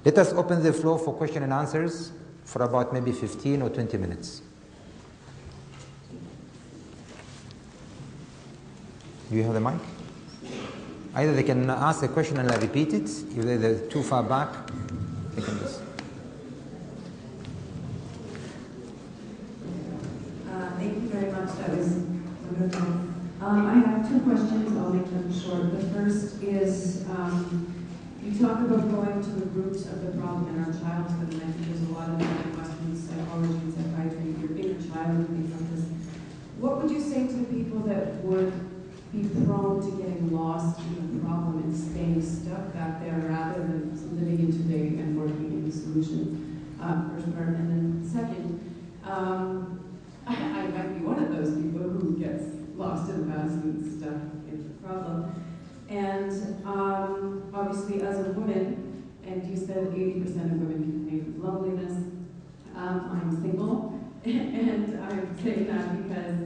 Let us open the floor for question and answers for about maybe 15 or 20 minutes. Do you have the mic? Either they can ask a question and I repeat it. If they're too far back, they can just. Thank you very much. That was wonderful. I have two questions. I'll make them short. The first is, you talk about going to the roots of the problem in our childhood, and I think there's a lot of Western psychology and psychiatry. Your inner child, things like this. What would you say to people that would be prone to getting lost in the problem and staying stuck back there rather than living in today and working in the solution? First part. And then second, I might be one of those people who gets lost in the past and stuck in the problem. And obviously as a woman, and you said 80% of women can connect with loneliness, I'm single, and I'm saying that because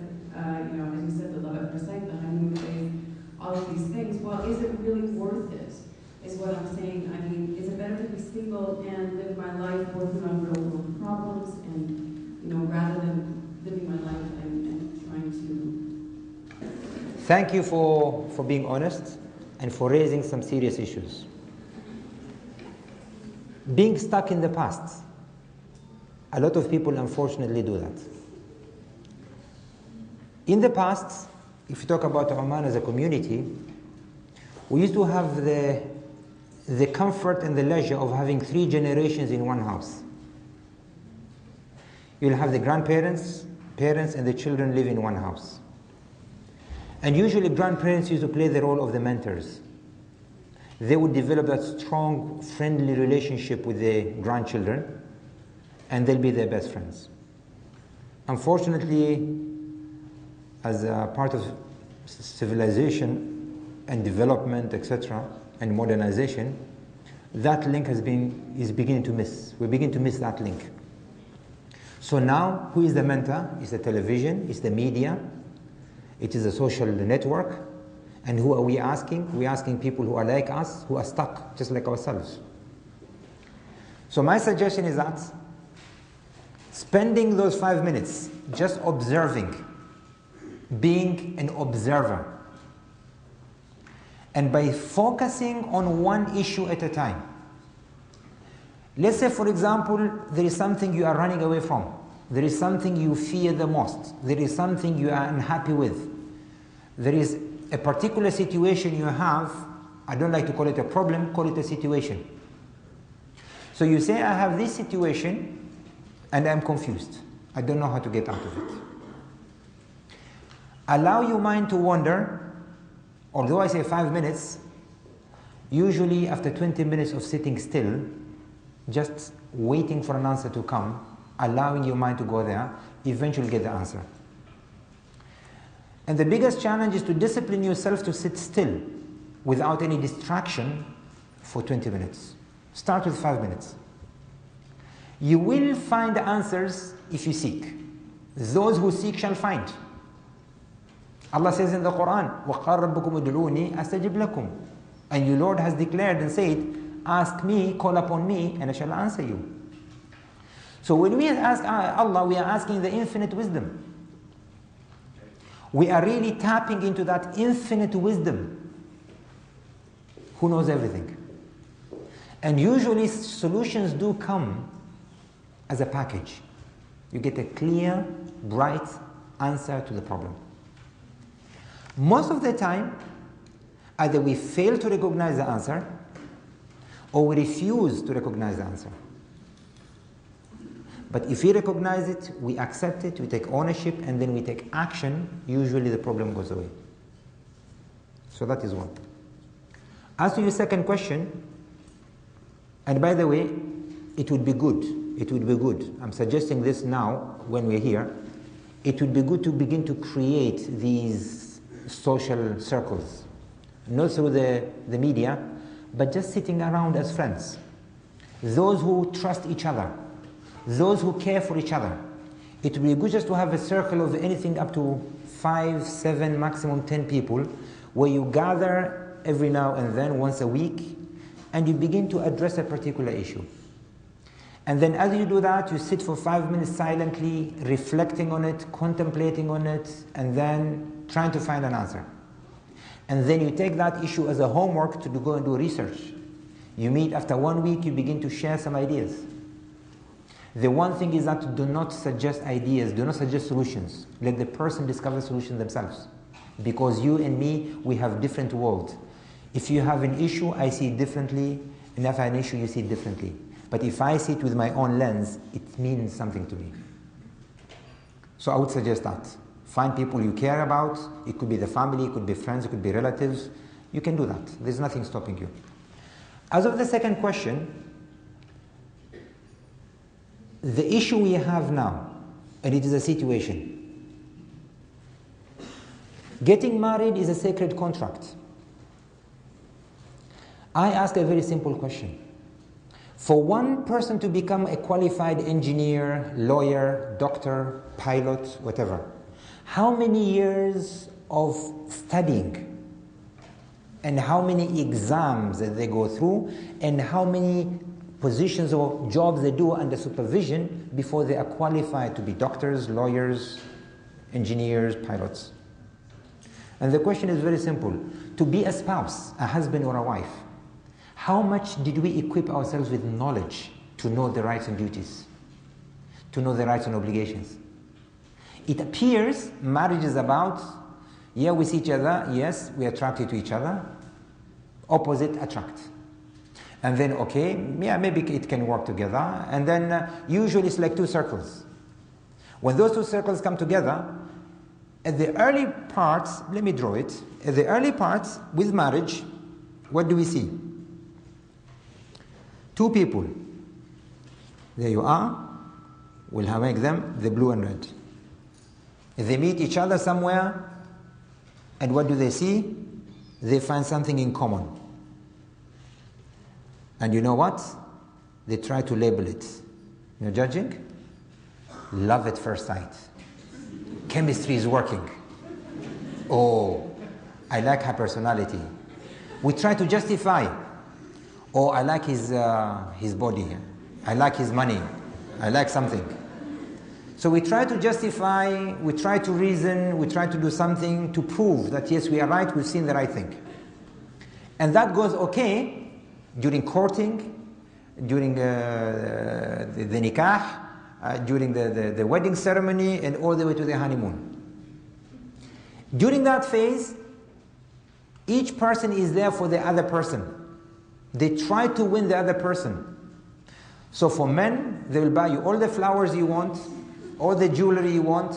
you know, as you said, the love at first sight, the honeymoon phase, all of these things. Well, is it really worth it? Is what I'm saying. I mean, is it better to be single and live my life working on real world problems, and you know, rather than living my life and trying to? Thank you for being honest and for raising some serious issues. Being stuck in the past. A lot of people unfortunately do that. In the past, if you talk about Oman as a community, we used to have the comfort and the leisure of having 3 generations in one house. You'll have the grandparents, parents, and the children live in one house. And usually grandparents used to play the role of the mentors. They would develop that strong, friendly relationship with the grandchildren, and they'll be their best friends. Unfortunately, as a part of civilization and development, etc., and modernization, that link is beginning to miss. We begin to miss that link. So now, who is the mentor? It's the television, it's the media, it is a social network. And who are we asking? We're asking people who are like us, who are stuck, just like ourselves. So my suggestion is that spending those 5 minutes just observing, being an observer, and by focusing on one issue at a time. Let's say, for example, there is something you are running away from. There is something you fear the most. There is something you are unhappy with. There is a particular situation you have. I don't like to call it a problem, call it a situation. So you say, I have this situation and I'm confused. I don't know how to get out of it. Allow your mind to wander. Although I say 5 minutes, usually after 20 minutes of sitting still, just waiting for an answer to come, allowing your mind to go there, eventually get the answer. And the biggest challenge is to discipline yourself to sit still without any distraction for 20 minutes. Start with 5 minutes. You will find the answers if you seek. Those who seek shall find. Allah says in the Quran, وَقَالَ رَبُّكُمُ ادْعُونِي أَسْتَجِبْ لَكُمْ. And your Lord has declared and said, ask me, call upon me, and I shall answer you. So when we ask Allah, we are asking the infinite wisdom. We are really tapping into that infinite wisdom who knows everything. And usually solutions do come as a package. You get a clear, bright answer to the problem. Most of the time, either we fail to recognize the answer or we refuse to recognize the answer. But if we recognize it, we accept it, we take ownership, and then we take action, usually the problem goes away. So that is one. As to your second question, and by the way, it would be good, I'm suggesting this now when we're here, it would be good to begin to create these social circles, not through the media, but just sitting around as friends. Those who trust each other, those who care for each other. It would be good just to have a circle of anything up to 5, 7, maximum 10 people, where you gather every now and then, once a week, and you begin to address a particular issue. And then as you do that, you sit for 5 minutes silently, reflecting on it, contemplating on it, and then trying to find an answer. And then you take that issue as a homework to go and do research. You meet after 1 week, you begin to share some ideas. The one thing is that do not suggest ideas, do not suggest solutions. Let the person discover solutions themselves. Because you and me, we have different worlds. If you have an issue, I see it differently, and if I have an issue, you see it differently. But if I see it with my own lens, it means something to me. So I would suggest that. Find people you care about. It could be the family, it could be friends, it could be relatives. You can do that. There's nothing stopping you. As of the second question, the issue we have now, and it is a situation. Getting married is a sacred contract. I ask a very simple question. For one person to become a qualified engineer, lawyer, doctor, pilot, whatever, how many years of studying and how many exams that they go through and how many positions or jobs they do under supervision before they are qualified to be doctors, lawyers, engineers, pilots? And the question is very simple. To be a spouse, a husband or a wife, how much did we equip ourselves with knowledge to know the rights and duties, to know the rights and obligations? It appears marriage is about, yeah, we see each other, yes, we are attracted to each other, opposite attract. And then, okay, yeah, maybe it can work together. And then usually it's like two circles. When those two circles come together, at the early parts, let me draw it, at the early parts with marriage, what do we see? Two people. There you are. We'll make them the blue and red. They meet each other somewhere, and what do they see? They find something in common. And you know what? They try to label it. You're judging? Love at first sight. Chemistry is working. Oh, I like her personality. We try to justify. Oh, I like his body. I like his money. I like something. So we try to justify, we try to reason, we try to do something to prove that yes, we are right, we've seen the right thing. And that goes okay during courting, during the nikah, during the wedding ceremony, and all the way to the honeymoon. During that phase, each person is there for the other person. They try to win the other person. So for men, they will buy you all the flowers you want, all the jewelry you want,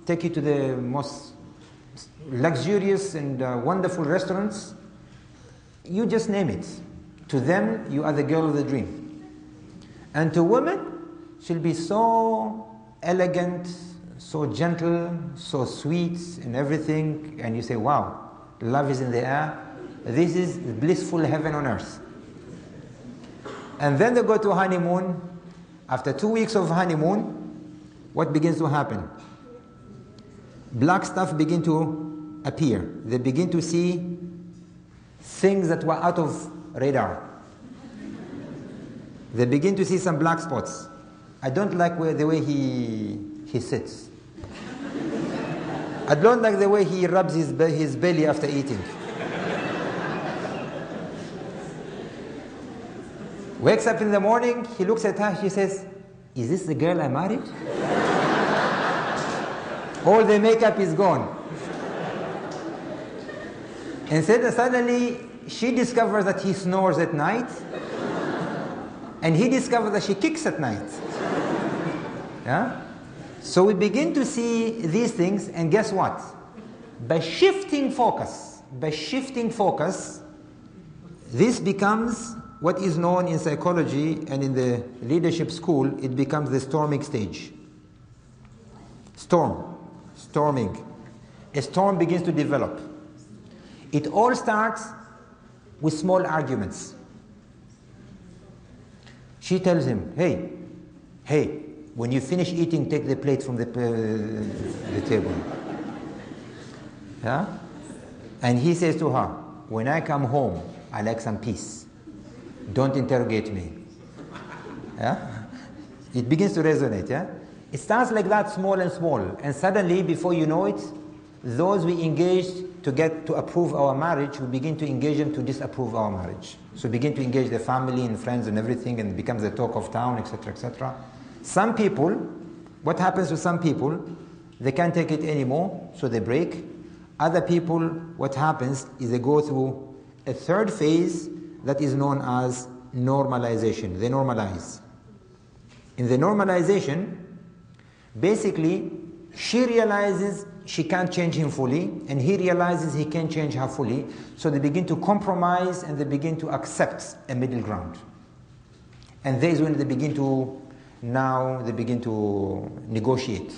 take you to the most luxurious and wonderful restaurants. You just name it. To them, you are the girl of the dream. And to women, she'll be so elegant, so gentle, so sweet and everything. And you say, wow, love is in the air. This is blissful heaven on earth. And then they go to honeymoon. After 2 weeks of honeymoon, what begins to happen? Black stuff begin to appear. They begin to see things that were out of radar. They begin to see some black spots. I don't like the way he sits. I don't like the way he rubs his belly after eating. Wakes up in the morning, he looks at her, she says, is this the girl I married? All the makeup is gone. And suddenly, she discovers that he snores at night, and he discovers that she kicks at night. Yeah? So we begin to see these things, and guess what? By shifting focus, this becomes what is known in psychology and in the leadership school, it becomes the storming stage. Storming. A storm begins to develop. It all starts with small arguments. She tells him, hey, when you finish eating, take the plate from the table. Yeah? And he says to her, when I come home, I like some peace. Don't interrogate me. Yeah? It begins to resonate, yeah? It starts like that, small and small. And suddenly, before you know it, those we engaged to get to approve our marriage, we begin to engage them to disapprove our marriage. So begin to engage the family and friends and everything, and it becomes the talk of town, etc., etc. Some people, what happens to some people, they can't take it anymore, so they break. Other people, what happens is they go through a third phase that is known as normalization. They normalize. In the normalization, basically, she realizes she can't change him fully, and he realizes he can't change her fully, so they begin to compromise and they begin to accept a middle ground. And there is when they begin to negotiate.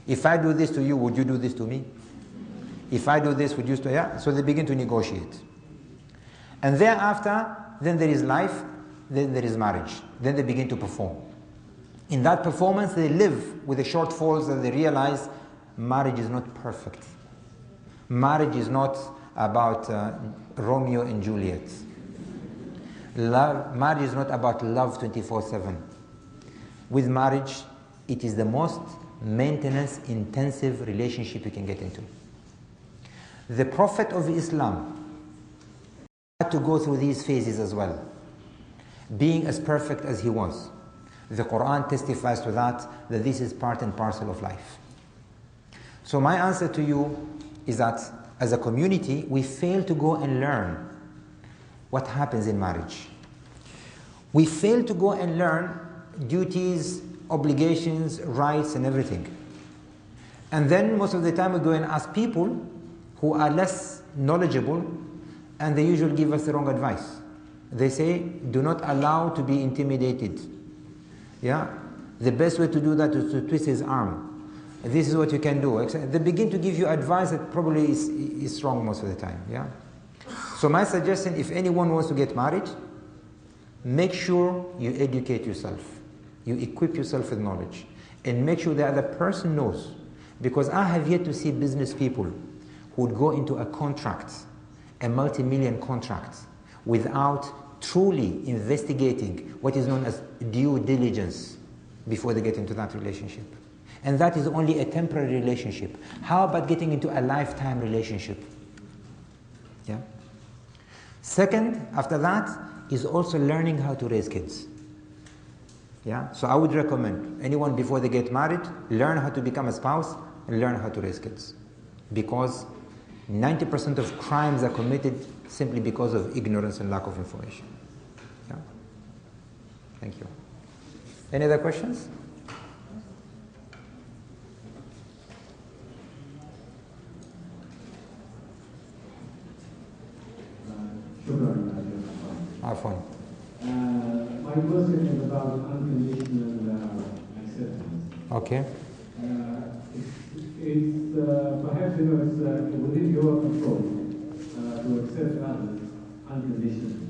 If I do this to you, would you do this to me? If I do this, would you do yeah? So they begin to negotiate. And thereafter, then there is life, then there is marriage. Then they begin to perform. In that performance, they live with the shortfalls that they realize marriage is not perfect. Marriage is not about Romeo and Juliet. Marriage is not about love 24/7. With marriage, it is the most maintenance-intensive relationship you can get into. The Prophet of Islam had to go through these phases as well, being as perfect as he was. The Quran testifies to that this is part and parcel of life. So my answer to you is that as a community, we fail to go and learn what happens in marriage. We fail to go and learn duties, obligations, rights, and everything. And then most of the time we go and ask people who are less knowledgeable, and they usually give us the wrong advice. They say, do not allow to be intimidated. Yeah? The best way to do that is to twist his arm. This is what you can do. They begin to give you advice that probably is wrong most of the time. Yeah? So my suggestion, if anyone wants to get married, make sure you educate yourself. You equip yourself with knowledge. And make sure the other person knows. Because I have yet to see business people who would go into a contract, a multi-million contract, without truly investigating what is known as due diligence before they get into that relationship. And that is only a temporary relationship. How about getting into a lifetime relationship? Yeah. Second, after that, is also learning how to raise kids. Yeah. So I would recommend anyone before they get married, learn how to become a spouse and learn how to raise kids. Because 90% of crimes are committed simply because of ignorance and lack of information. Yeah. Thank you. Any other questions? Afwan. My question is about unconditional acceptance. Okay. It's perhaps it's within your control to accept others unconditionally,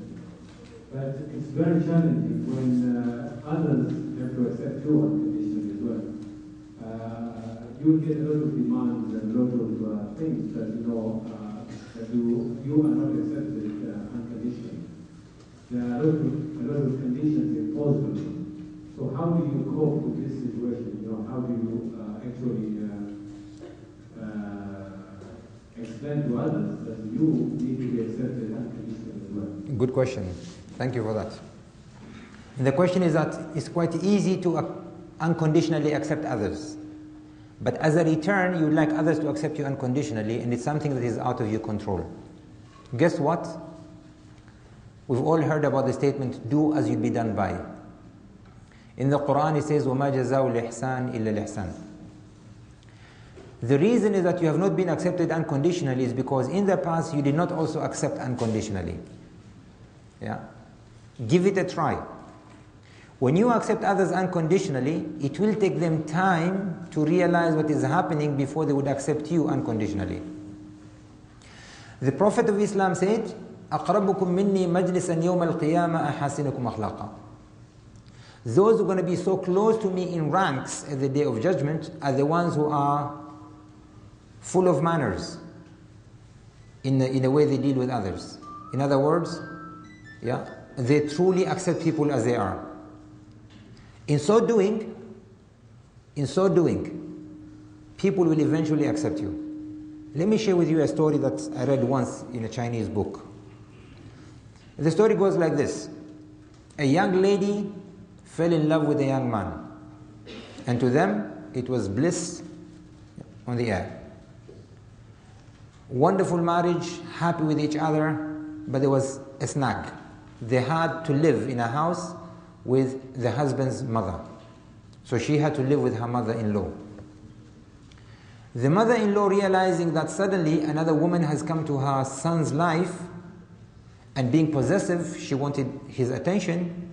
but it's very challenging when others have to accept you unconditionally as well. You get a lot of demands and a lot of things that that you are not accepted unconditionally. There are a lot of conditions imposed on you. So how do you cope with this situation? How do you actually explain to others that you need to be accepted unconditionally as well? Good question. Thank you for that. And the question is that it's quite easy to unconditionally accept others. But as a return, you would like others to accept you unconditionally, and it's something that is out of your control. Guess what? We've all heard about the statement, do as you'll be done by. In the Quran it says, وَمَا جَزَاءُ الْإِحْسَانِ إِلَّا الْإِحْسَانِ. The reason is that you have not been accepted unconditionally is because in the past you did not also accept unconditionally. Yeah? Give it a try. When you accept others unconditionally, it will take them time to realize what is happening before they would accept you unconditionally. The Prophet of Islam said, أَقْرَبُكُم مِّنِّي مَجْلِسًا يَوْمَ الْقِيَامَةِ أَحَاسِنُكُمْ أَخْلَاقًا. Those who are going to be so close to me in ranks at the Day of Judgment are the ones who are full of manners in the way they deal with others. In other words, yeah, they truly accept people as they are. In so doing, people will eventually accept you. Let me share with you a story that I read once in a Chinese book. The story goes like this. A young lady fell in love with a young man, and to them it was bliss on the air. Wonderful marriage, happy with each other, but there was a snag. They had to live in a house with the husband's mother. So she had to live with her mother-in-law. The mother-in-law, realizing that suddenly another woman has come to her son's life, and being possessive, she wanted his attention,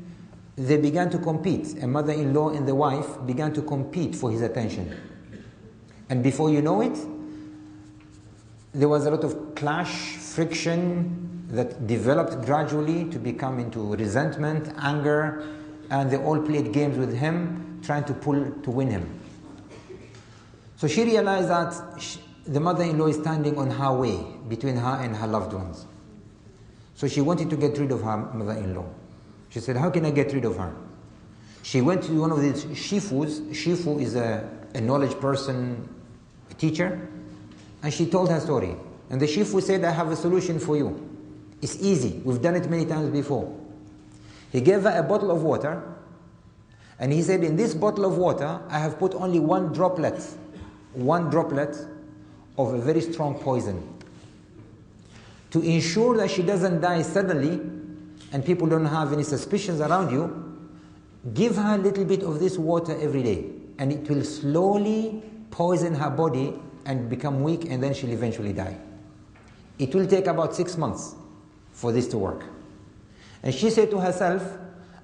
they began to compete. A mother-in-law and the wife began to compete for his attention. And before you know it, there was a lot of clash, friction that developed gradually to become into resentment, anger, and they all played games with him, trying to win him. So she realized that the mother-in-law is standing on her way between her and her loved ones. So she wanted to get rid of her mother-in-law. She said, how can I get rid of her? She went to one of these shifus. Shifu is a knowledge person, a teacher. And she told her story. And the shifu said, I have a solution for you. It's easy. We've done it many times before. He gave her a bottle of water. And he said, in this bottle of water, I have put only one droplet of a very strong poison. To ensure that she doesn't die suddenly and people don't have any suspicions around you, give her a little bit of this water every day, and it will slowly poison her body and become weak, and then she'll eventually die. It will take about 6 months for this to work. And she said to herself,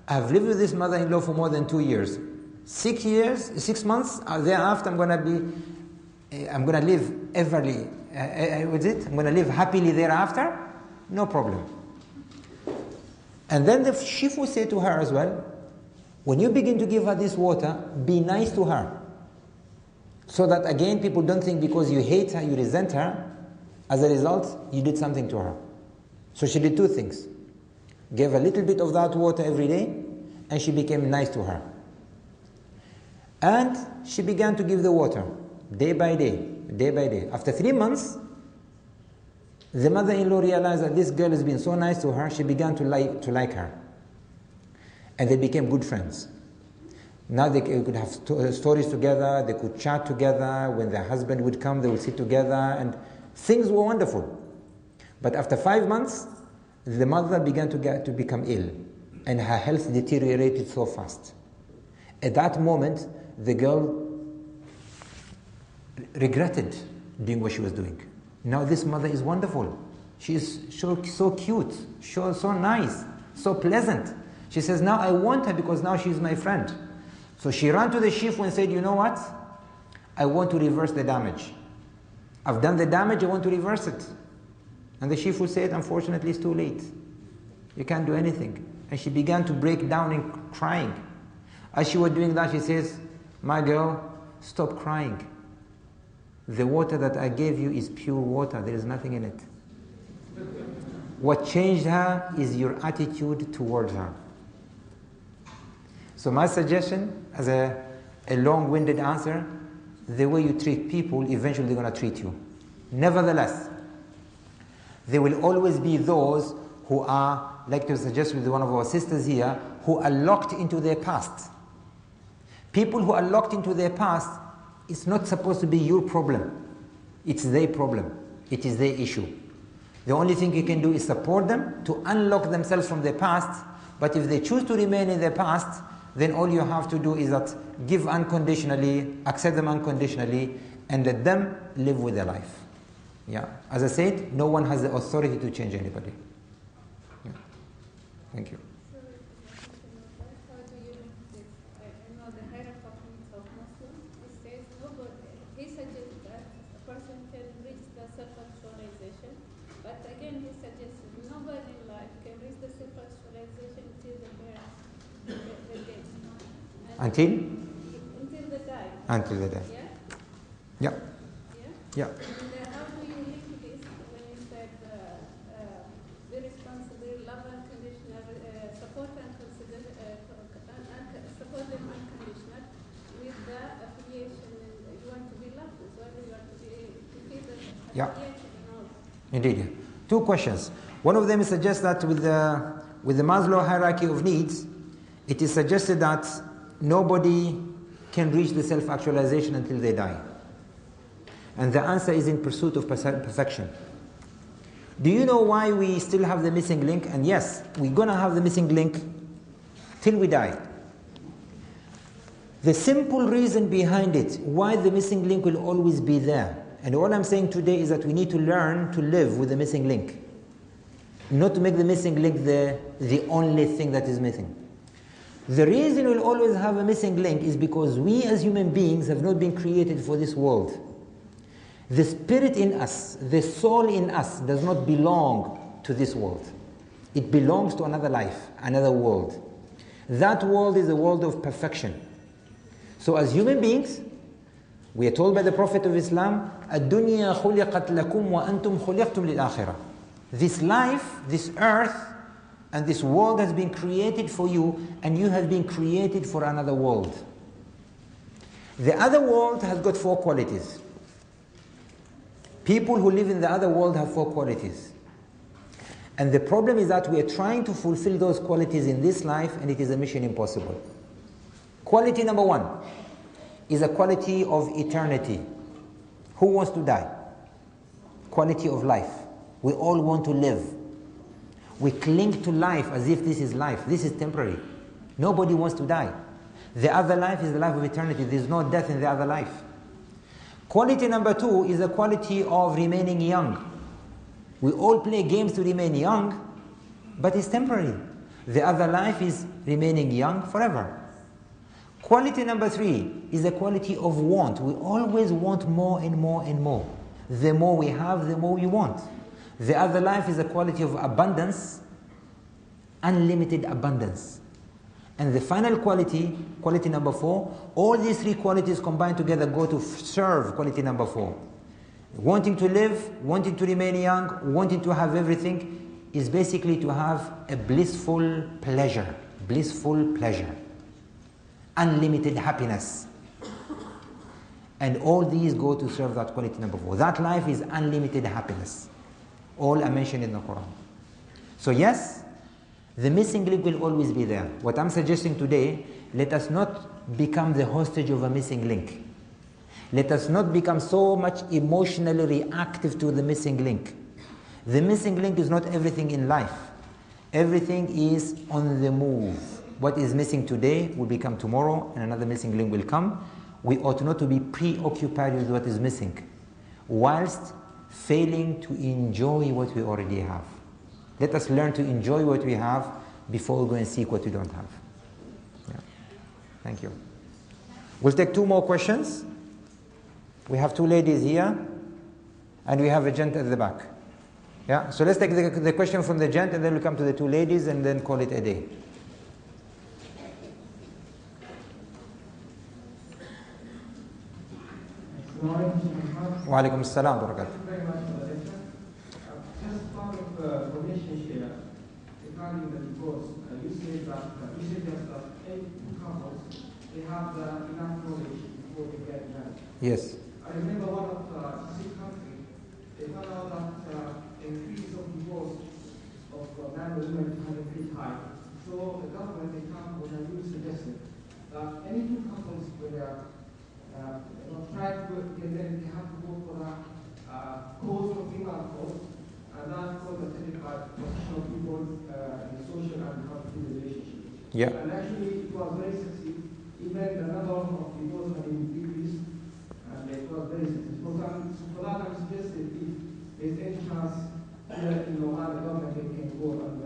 I've lived with this mother-in-law for more than 2 years. 6 months, thereafter I'm going to live everly. I'm going to live happily thereafter. No problem. And then the shifu said to her as well, when you begin to give her this water, be nice to her. So that again, people don't think because you hate her, you resent her. As a result, you did something to her. So she did 2 things. Gave a little bit of that water every day, and she became nice to her. And she began to give the water, day by day, day by day. After 3 months, the mother-in-law realized that this girl has been so nice to her, she began to like her. And they became good friends. Now they could have stories together, they could chat together. When their husband would come, they would sit together, and things were wonderful. But after 5 months, the mother began to become ill, and her health deteriorated so fast. At that moment, the girl regretted doing what she was doing. Now this mother is wonderful. She is so cute, so nice, so pleasant. She says, now I want her because now she is my friend. So she ran to the shifu and said, you know what? I want to reverse the damage. I've done the damage, I want to reverse it. And the shifu said, unfortunately, it's too late. You can't do anything. And she began to break down and crying. As she was doing that, she says, my girl, stop crying. The water that I gave you is pure water. There is nothing in it. What changed her is your attitude towards her. So my suggestion, as a long-winded answer, the way you treat people, eventually they're going to treat you. Nevertheless, there will always be those who are, like to suggest with one of our sisters here, who are locked into their past. People who are locked into their past, it's not supposed to be your problem. It's their problem. It is their issue. The only thing you can do is support them to unlock themselves from their past. But if they choose to remain in their past, then all you have to do is that give unconditionally, accept them unconditionally, and let them live with their life. Yeah. As I said, no one has the authority to change anybody. Yeah. Thank you. How do you link this? I know the hierarchy of Muslims. It says nobody. He suggests that a person can reach the self-actualization, but again he suggests nobody in life can reach the self-actualization until the death. Until they die. Until they die. Yeah. Yeah. And how do you link this when you said the responsible, love unconditional Yeah. Indeed. Yeah. Two questions. One of them suggests that with the Maslow hierarchy of needs, it is suggested that nobody can reach the self-actualization until they die. And the answer is in pursuit of perfection. Do you know why we still have the missing link? And yes, we're going to have the missing link till we die. The simple reason behind it, why the missing link will always be there. And all I'm saying today is that we need to learn to live with the missing link. Not to make the missing link the only thing that is missing. The reason we'll always have a missing link is because we as human beings have not been created for this world. The spirit in us, the soul in us does not belong to this world. It belongs to another life, another world. That world is the world of perfection. So as human beings, we are told by the Prophet of Islam, الدنيا خلقت لكم وأنتم خلقتم للآخرة. This life, this earth, and this world has been created for you, and you have been created for another world. The other world has got 4 qualities. People who live in the other world have 4 qualities. And the problem is that we are trying to fulfill those qualities in this life, and it is a mission impossible. Quality number 1 is a quality of eternity. Who wants to die? Quality of life. We all want to live. We cling to life as if this is life. This is temporary. Nobody wants to die. The other life is the life of eternity. There is no death in the other life. Quality number 2 is a quality of remaining young. We all play games to remain young, but it's temporary. The other life is remaining young forever. Quality number 3 is a quality of want. We always want more and more and more. The more we have, the more we want. The other life is a quality of abundance, unlimited abundance. And the final quality, quality number 4, all these 3 qualities combined together go to serve quality number 4. Wanting to live, wanting to remain young, wanting to have everything is basically to have a blissful pleasure. Blissful pleasure. Unlimited happiness. And all these go to serve that quality number 4. That life is unlimited happiness. All are mentioned in the Quran. So yes, the missing link will always be there. What I'm suggesting today, let us not become the hostage of a missing link. Let us not become so much emotionally reactive to the missing link. The missing link is not everything in life. Everything is on the move. What is missing today will become tomorrow, and another missing link will come. We ought not to be preoccupied with what is missing, whilst failing to enjoy what we already have. Let us learn to enjoy what we have before we go and seek what we don't have. Yeah. Thank you. We'll take 2 more questions. We have 2 ladies here, and we have a gent at the back. Yeah. So let's take the question from the gent, and then we'll come to the 2 ladies, and then call it a day. Wa alaikum assalam wa barakatuh. Thank you very much for the lecture. Just part of the relationship regarding the divorce, you said that any 2 couples, they have enough knowledge before they get married. Yes. I remember one of the country, they found out that the increase of divorce of men and women has increased high. So the government, they come with a new suggestion that any 2 couples where they are try to get them, they have to go for a course from female course, and that course is attended by professional people in social and how to do the relationship. Yeah. And actually, it was very successful. Even the number of divorce had been decreased, and it was very successful. So for that, I'm suggesting if there's any chance here in Oman, the government can go on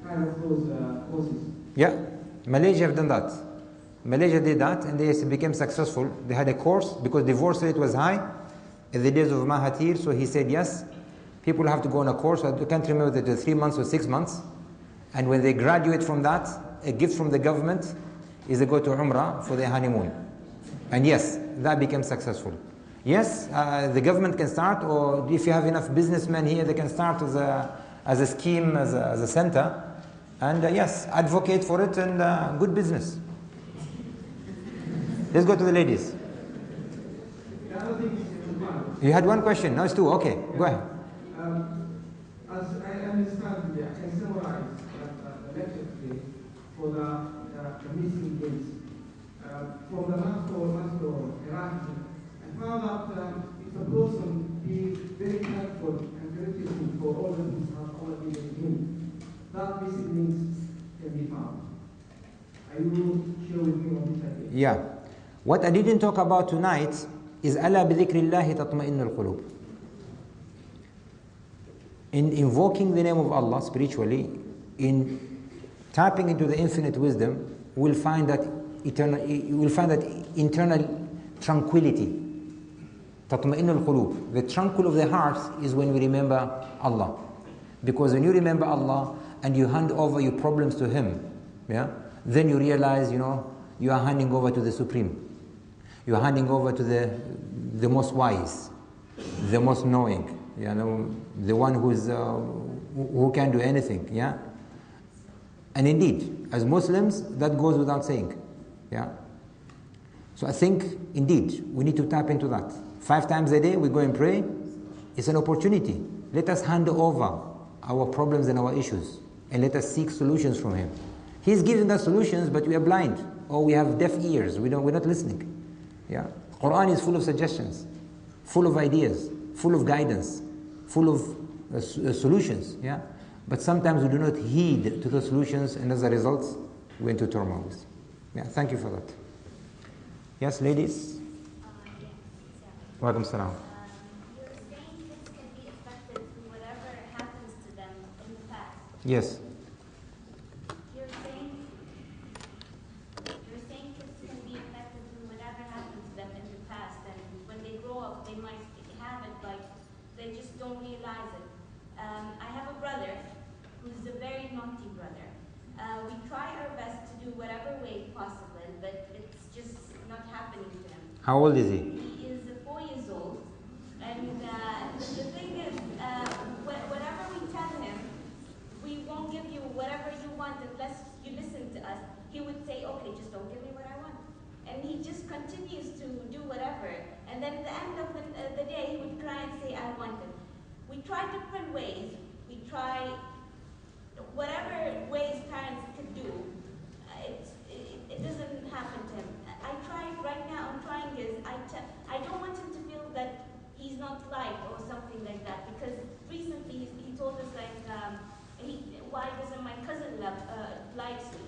kind of those courses. Yeah. Malaysia have done that. Malaysia did that, and they became successful. They had a course because divorce rate was high in the days of Mahathir, so he said yes, people have to go on a course. I can't remember that it was 3 months or 6 months. And when they graduate from that, a gift from the government is they go to Umrah for their honeymoon. And yes, that became successful. Yes, the government can start, or if you have enough businessmen here, they can start as a scheme, as a center. And yes, advocate for it, and good business. Let's go to the ladies. The other thing is You had one question, now it's two. Okay, go ahead. As I understand today, I can summarize the lecture today for the missing links. From the Maslow hierarchy, I found that if a person is very thankful and grateful for all that he has already given him, that missing links can be found. Are you sure with me on this idea? Yeah. What I didn't talk about tonight is أَلَا بِذِكْرِ اللَّهِ تَطْمَئِنُّ الْقُلُوبِ. In invoking the name of Allah spiritually, in tapping into the infinite wisdom, we'll find that internal tranquility. تطمئن القلوب. The tranquil of the heart is when we remember Allah. Because when you remember Allah and you hand over your problems to Him, yeah, then you realize, you are handing over to the Supreme. You are handing over to the most wise, the most knowing, the one who can do anything, yeah. And indeed, as Muslims, that goes without saying, yeah. So I think, indeed, we need to tap into that. 5 times a day, we go and pray. It's an opportunity. Let us hand over our problems and our issues, and let us seek solutions from Him. He's giving us solutions, but we are blind, or we have deaf ears. We're not listening. Yeah, Quran is full of suggestions, full of ideas, full of guidance, full of solutions. Yeah, but sometimes we do not heed to the solutions, and as a result, we into turmoil. Yeah, thank you for that. Yes, ladies. Welcome, salam. You're saying kids can be affected through whatever happens to them in the past. Yes. You're saying kids can be affected through whatever happened to them in the past, and when they grow up, they might have it, like they just don't realize it. I have a brother who's a very naughty brother. We try our best to do whatever way possible, but it's just not happening to him. How old is he? He is 4 years old, and the thing is, whatever we tell him, we won't give you whatever you want unless you listen to us. He would say, okay, just don't give me what I want. And he just continues to do whatever. And then at the end of the day, he would cry and say, I want it. We try different ways. We try whatever ways parents could do. It doesn't happen to him. I tried right now, I'm trying this. I don't want him to feel that he's not liked or something like that, because recently he told us like, why doesn't my cousin likes me?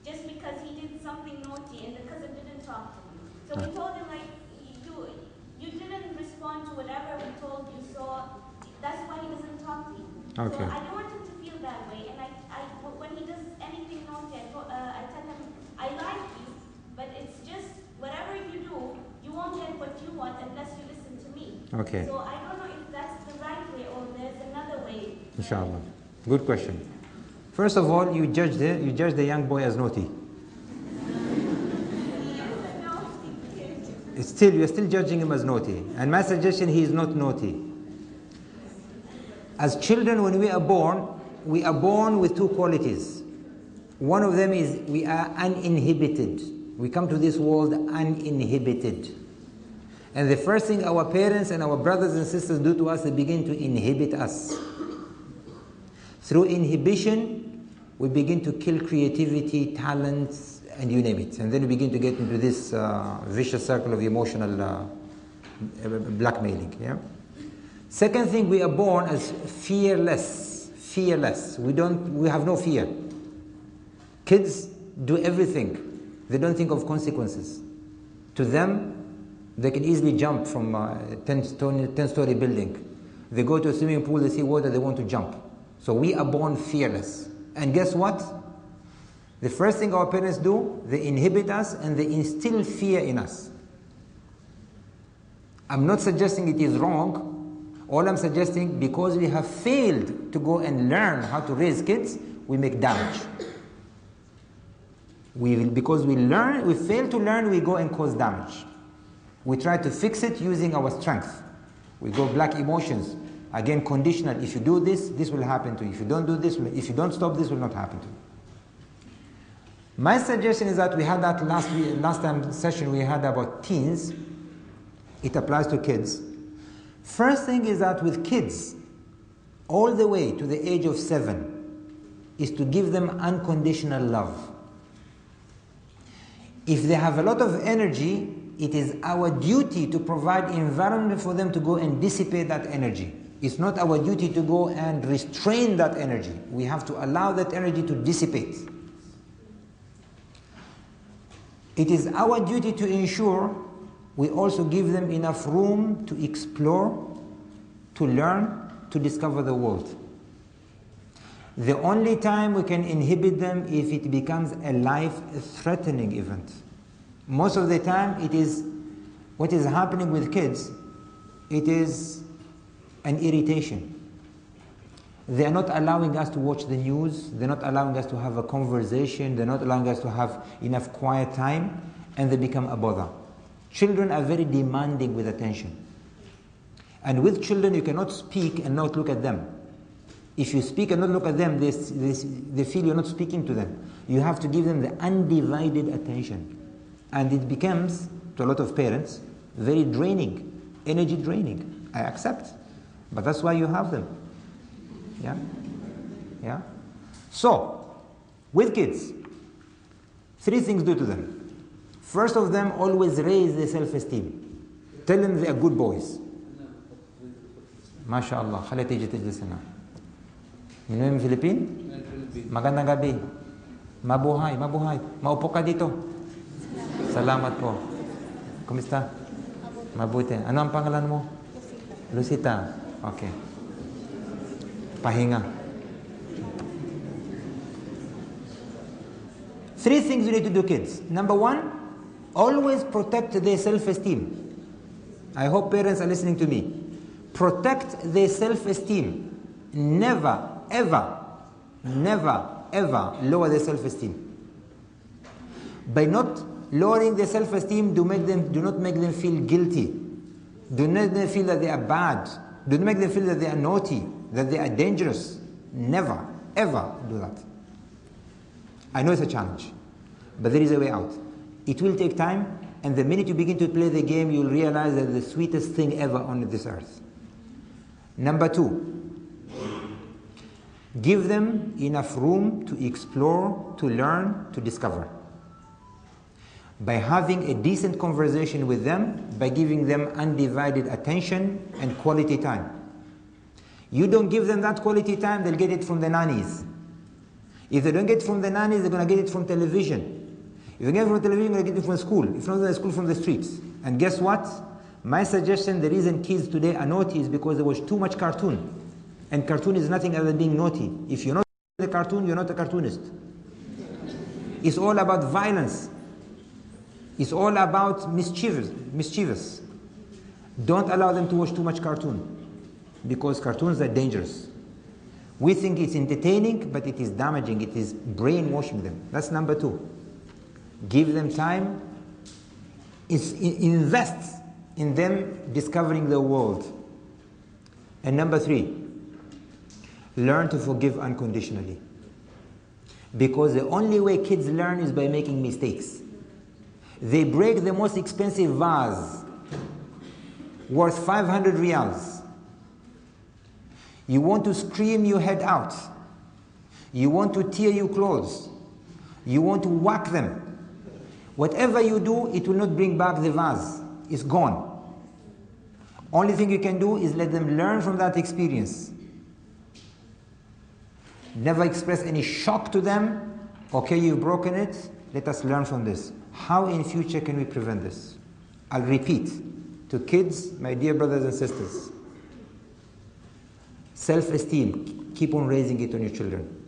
Just because he did something naughty and the cousin didn't talk to him. So we told him like, you didn't respond to whatever we told you, so that's why he doesn't talk to you. Okay. So I don't want him to feel that way, and when he does anything naughty, I tell him, I like you, but it's just whatever you do, you won't get what you want unless you listen to me. Okay. So I don't know if that's the right way or there's another way. Inshallah. Good question. First of all, you judge the young boy as naughty. You're still judging him as naughty. And my suggestion, he is not naughty. As children, when we are born with 2 qualities. One of them is we are uninhibited. We come to this world uninhibited. And the first thing our parents and our brothers and sisters do to us, they begin to inhibit us. Through inhibition, we begin to kill creativity, talents, and you name it. And then we begin to get into this vicious circle of emotional blackmailing. Yeah? Second thing, we are born as fearless. Fearless. We have no fear. Kids do everything. They don't think of consequences. To them, they can easily jump from a 10-story building. They go to a swimming pool, they see water, they want to jump. So we are born fearless. And guess what? The first thing our parents do, they inhibit us and they instill fear in us. I'm not suggesting it is wrong. All I'm suggesting, because we have failed to go and learn how to raise kids, we make damage. Because we fail to learn, we go and cause damage. We try to fix it using our strength. We go black emotions. Again, conditional. If you do this, this will happen to you. If you don't do this, if you don't stop, this will not happen to you. My suggestion is that we had that last time session we had about teens. It applies to kids. First thing is that with kids, all the way to the age of 7, is to give them unconditional love. If they have a lot of energy, it is our duty to provide environment for them to go and dissipate that energy. It's not our duty to go and restrain that energy. We have to allow that energy to dissipate. It is our duty to ensure we also give them enough room to explore, to learn, to discover the world. The only time we can inhibit them if it becomes a life-threatening event. Most of the time, it is what is happening with kids, it is an irritation. They are not allowing us to watch the news, they're not allowing us to have a conversation, they're not allowing us to have enough quiet time, and they become a bother. Children are very demanding with attention. And with children, you cannot speak and not look at them. If you speak and not look at them, they feel you're not speaking to them. You have to give them the undivided attention. And it becomes, to a lot of parents, very draining, energy draining. I accept. But that's why you have them. Yeah? Yeah? So, with kids, 3 things do to them. First of them, always raise their self-esteem. Tell them they are good boys. MashaAllah, خلي تيجي تجلس هنا. من وين من Philippines? Magandang gabi. Mabuhay, mabuhay. Maupo ka dito. Salamat po. Kumusta? Mabuti. Ano ang pangalan mo? Lucita. Okay. Pahinga. 3 things you need to do, kids. Number 1, always protect their self-esteem. I hope parents are listening to me. Protect their self-esteem. Never, ever, never, ever lower their self-esteem. By not lowering their self-esteem, do not make them feel guilty. Do not make them feel that they are bad. Do not make them feel that they are naughty, that they are dangerous. Never, ever do that. I know it's a challenge, but there is a way out. It will take time, and the minute you begin to play the game, you'll realize that it's the sweetest thing ever on this earth. Number 2, give them enough room to explore, to learn, to discover. By having a decent conversation with them, by giving them undivided attention and quality time. You don't give them that quality time, they'll get it from the nannies. If they don't get it from the nannies, they're going to get it from television. If they get it from television, they're going to get it from school. If not from the school, from the streets. And guess what? My suggestion, the reason kids today are naughty is because there was too much cartoon. And cartoon is nothing other than being naughty. If you're not a cartoon, you're not a cartoonist. It's all about violence. It's all about mischievous. Don't allow them to watch too much cartoon, because cartoons are dangerous. We think it's entertaining, but it is damaging. It is brainwashing them. That's number 2. Give them time. Invest in them discovering the world. And number 3, learn to forgive unconditionally. Because the only way kids learn is by making mistakes. They break the most expensive vase, worth 500 riyals. You want to scream your head out. You want to tear your clothes. You want to whack them. Whatever you do, it will not bring back the vase. It's gone. Only thing you can do is let them learn from that experience. Never express any shock to them. Okay, you've broken it. Let us learn from this. How in future can we prevent this? I'll repeat to kids, my dear brothers and sisters. Self-esteem, keep on raising it on your children.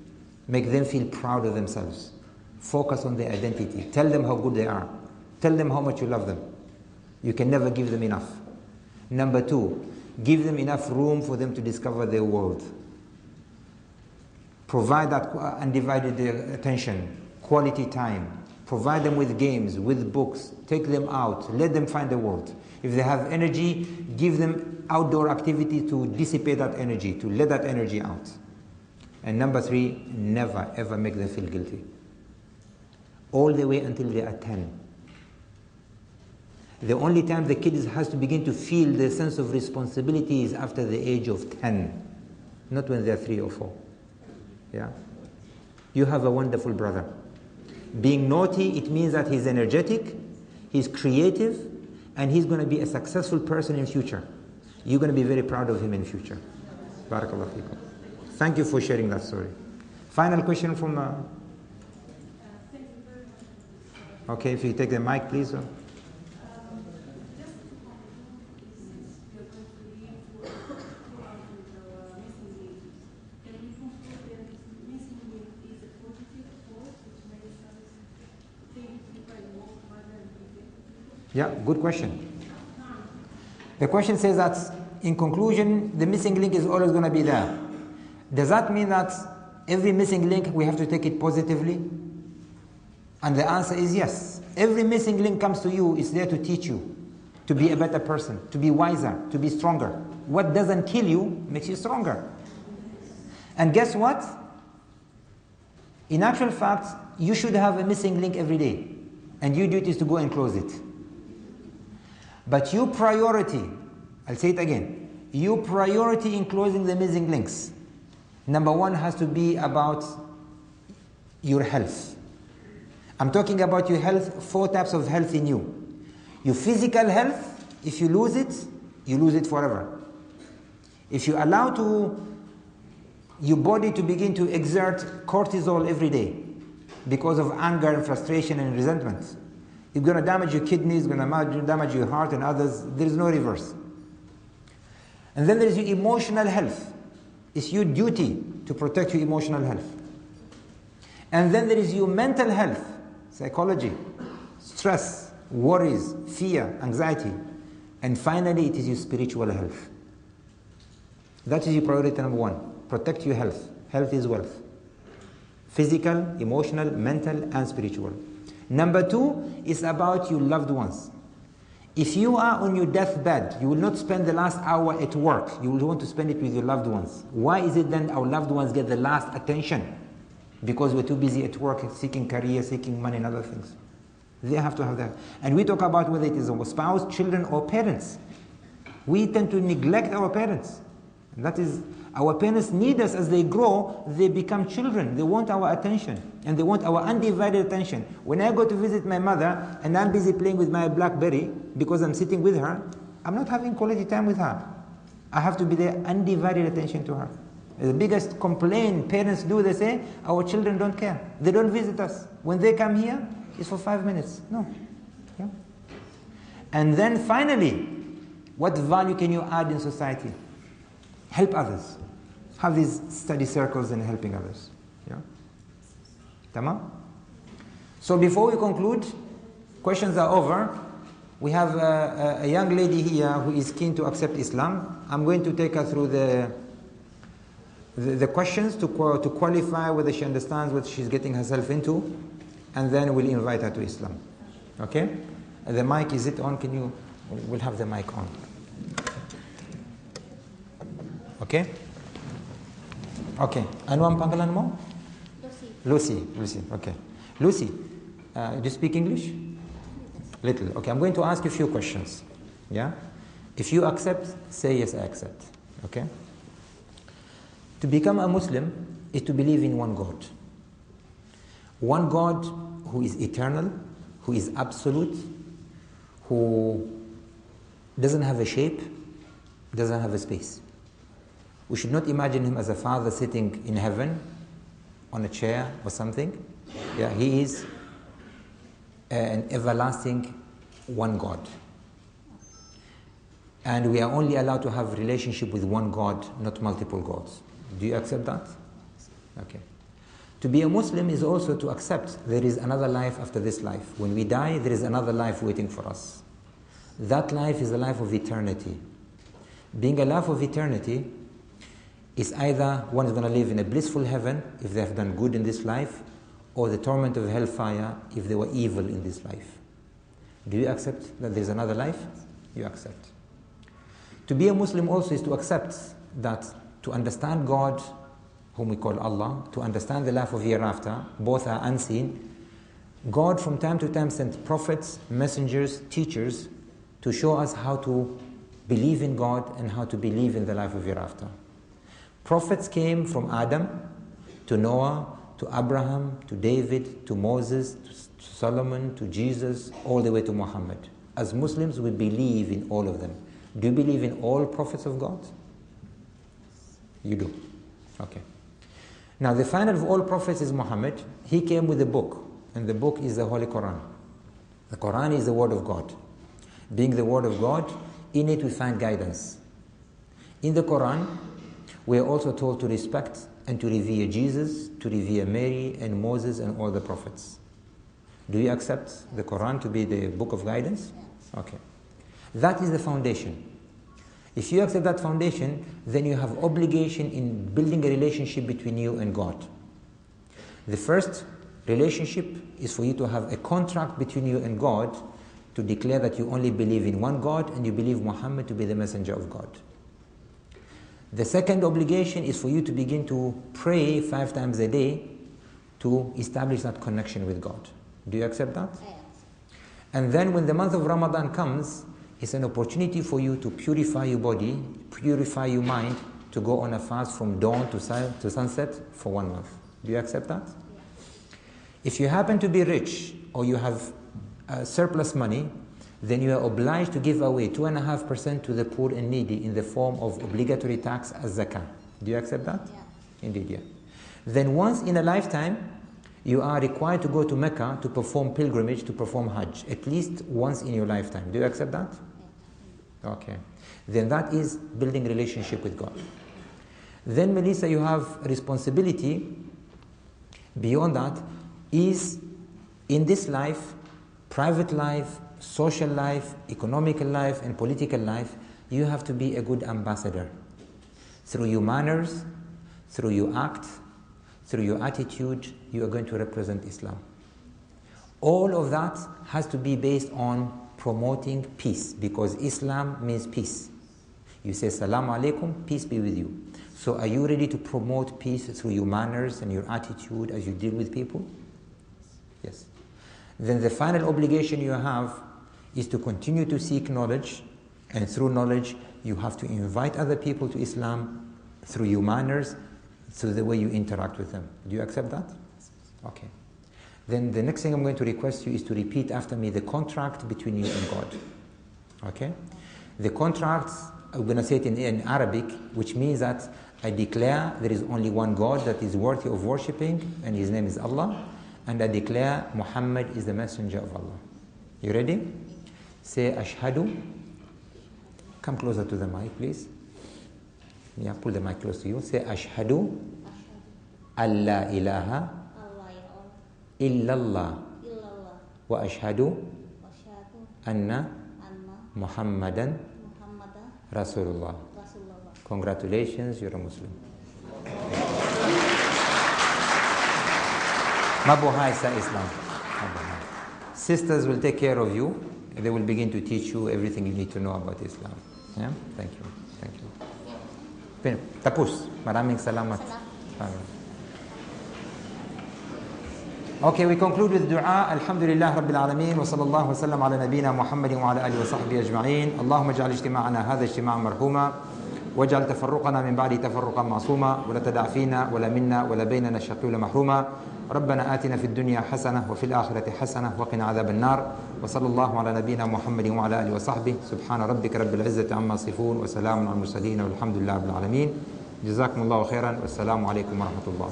Make them feel proud of themselves. Focus on their identity. Tell them how good they are. Tell them how much you love them. You can never give them enough. Number 2, give them enough room for them to discover their world. Provide that undivided attention, quality time. Provide them with games, with books. Take them out. Let them find the world. If they have energy, give them outdoor activity to dissipate that energy, to let that energy out. And number 3, never ever make them feel guilty. All the way until they are 10. The only time the kid has to begin to feel the sense of responsibility is after the age of 10, not when they're 3 or 4. Yeah? You have a wonderful brother. Being naughty, it means that he's energetic, he's creative, and he's going to be a successful person in future. You're going to be very proud of him in future. Barakallahu feekum. Thank you for sharing that story. Final question from... Okay, if you take the mic, please. Yeah, good question. The question says that, in conclusion, the missing link is always going to be there. Does that mean that every missing link we have to take it positively? And the answer is yes. Every missing link comes to you is there to teach you, to be a better person, to be wiser, to be stronger. What doesn't kill you makes you stronger. And guess what? In actual fact, you should have a missing link every day. And your duty is to go and close it. But your priority, I'll say it again, your priority in closing the missing links, number one has to be about your health. I'm talking about your health, 4 types of health in you. Your physical health, if you lose it forever. If you allow your body to begin to exert cortisol every day because of anger and frustration and resentment, it's going to damage your kidneys, it's going to damage your heart and others. There is no reverse. And then there is your emotional health. It's your duty to protect your emotional health. And then there is your mental health, psychology, stress, worries, fear, anxiety. And finally, it is your spiritual health. That is your priority number 1. Protect your health. Health is wealth. Physical, emotional, mental, and spiritual. Number 2 is about your loved ones. If you are on your deathbed, you will not spend the last hour at work. You will want to spend it with your loved ones. Why is it then our loved ones get the last attention? Because we're too busy at work, seeking career, seeking money and other things. They have to have that. And we talk about whether it is a spouse, children, or parents. We tend to neglect our parents. And that is, our parents need us as they grow, they become children. They want our attention. And they want our undivided attention. When I go to visit my mother and I'm busy playing with my BlackBerry because I'm sitting with her, I'm not having quality time with her. I have to be there, undivided attention to her. The biggest complaint parents do, they say, our children don't care. They don't visit us. When they come here, it's for 5 minutes. No. Yeah. And then finally, what value can you add in society? Help others. Have these study circles and helping others. Yeah. Tamam? So before we conclude, questions are over. We have a young lady here who is keen to accept Islam. I'm going to take her through the questions to qualify whether she understands what she's getting herself into, and then we'll invite her to Islam. Okay? The mic, is it on? We'll have the mic on. Okay? Okay. Anwar panggilan mo? Lucy. Lucy. Okay. Lucy, do you speak English? Little. Okay, I'm going to ask you a few questions. Yeah? If you accept, say yes, I accept. Okay? To become a Muslim is to believe in one God. One God who is eternal, who is absolute, who doesn't have a shape, doesn't have a space. We should not imagine him as a father sitting in heaven on a chair or something. Yeah, he is an everlasting one God. And we are only allowed to have relationship with one God, not multiple gods. Do you accept that? Okay. To be a Muslim is also to accept there is another life after this life. When we die, there is another life waiting for us. That life is a life of eternity. Being a life of eternity is either one is going to live in a blissful heaven if they have done good in this life, or the torment of hellfire if they were evil in this life. Do you accept that there is another life? You accept. To be a Muslim also is to accept that to understand God, whom we call Allah, to understand the life of hereafter, both are unseen. God from time to time sent prophets, messengers, teachers to show us how to believe in God and how to believe in the life of hereafter. Prophets came from Adam to Noah, to Abraham, to David, to Moses, to Solomon, to Jesus, all the way to Muhammad. As Muslims, we believe in all of them. Do you believe in all prophets of God? You do. Okay. Now, the final of all prophets is Muhammad. He came with a book, and the book is the Holy Quran. The Quran is the Word of God. Being the Word of God, in it we find guidance. In the Quran, we are also told to respect and to revere Jesus, to revere Mary and Moses and all the prophets. Do you accept the Quran to be the book of guidance? Okay. That is the foundation. If you accept that foundation, then you have obligation in building a relationship between you and God. The first relationship is for you to have a contract between you and God to declare that you only believe in one God and you believe Muhammad to be the messenger of God. The second obligation is for you to begin to pray 5 times a day to establish that connection with God. Do you accept that? Yes. And then when the month of Ramadan comes, it's an opportunity for you to purify your body, purify your mind, to go on a fast from dawn to sunset for 1 month. Do you accept that? Yes. If you happen to be rich or you have surplus money, then you are obliged to give away 2.5% to the poor and needy in the form of obligatory tax as zakah. Do you accept that? Yeah. Indeed, yeah. Then once in a lifetime, you are required to go to Mecca to perform pilgrimage, to perform Hajj, at least once in your lifetime. Do you accept that? Yeah. Okay. Then that is building relationship with God. Then, Melissa, you have a responsibility beyond that is in this life, private life, social life, economical life, and political life, you have to be a good ambassador. Through your manners, through your act, through your attitude, you are going to represent Islam. All of that has to be based on promoting peace, because Islam means peace. You say, Salaam alaikum, peace be with you. So are you ready to promote peace through your manners and your attitude as you deal with people? Yes. Then the final obligation you have is to continue to seek knowledge, and through knowledge, you have to invite other people to Islam through your manners, through the way you interact with them. Do you accept that? Okay. Then the next thing I'm going to request you is to repeat after me the contract between you and God. Okay? The contract, I'm going to say it in Arabic, which means that I declare there is only one God that is worthy of worshipping, and His name is Allah, and I declare Muhammad is the messenger of Allah. You ready? Say Ashhadu. Come closer to the mic, please. Yeah, pull the mic close to you. Say Ashhadu alla ilaha illallah wa ashhadu anna Muhammadan Rasulullah. Congratulations, you're a Muslim. Mabuhay sa Islam. Sisters will take care of you. They will begin to teach you everything you need to know about Islam. Yeah? Thank you. Thank you. Tapos. Maraming salamat. Okay, we conclude with dua. Alhamdulillah Rabbil Alameen wa sallallahu wa sallam ala nabina Muhammadin wa ala alihi wa sahbihi ajma'in. Allahumma ij'al ijtima'ana hadha ijtima'an marhuma واجعل تفرقنا من بعد تفرقا معصوما ولا تدع فينا ولا منا ولا بيننا شقي ولا محروما ربنا آتنا في الدنيا حسنة وفي الآخرة حسنة وقنا عذاب النار وصلى الله على نبينا محمد وعلى آله وصحبه سبحان ربك رب العزة عما يصفون وسلام على المرسلين والحمد لله رب العالمين جزاكم الله خيرا والسلام عليكم ورحمة الله.